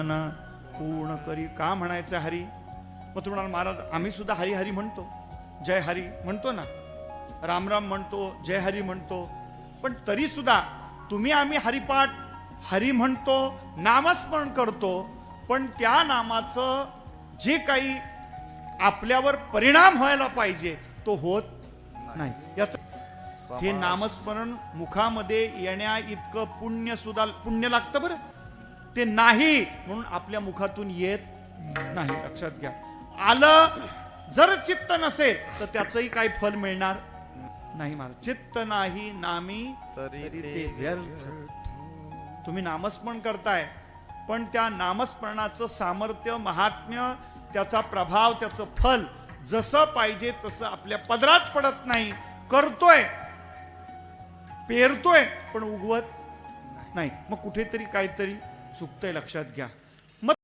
पूर्ण करी का म्हणायचं हरी? मग तुम्ही म्हणाल महाराज आम्ही सुद्धा हरी हरी म्हणतो, जय हरी म्हणतो ना, राम राम म्हणतो, जय हरी म्हणतो, पण तरी सुद्धा तुम्ही आम्ही हरिपाठ हरी म्हणतो, नामस्मरण करतो, पण त्या नामाचं जे काही आपल्यावर परिणाम व्हायला पाहिजे तो होत नाही. याचं हे नामस्मरण मुखामध्ये येण्या इतकं पुण्य लागतं बरं, ते नाही म्हणून आपल्या मुखातून येत नाही. लक्षात घ्या. आलं जर चित्त नसेल तर त्याचंही काही फल मिळणार नाही. महाराज चित्त नाही नामी तरी ते व्यर्थ. तुम्ही नामस्मरण करताय पण त्या नामस्मरणाचं सामर्थ्य, महात्म्य, त्याचा प्रभाव, त्याचं फल जसं पाहिजे तसं आपल्या पदरात पडत नाही. करतोय, पेरतोय पण उगवत नाही. मग कुठेतरी काहीतरी चुकतंय. लक्षात घ्या.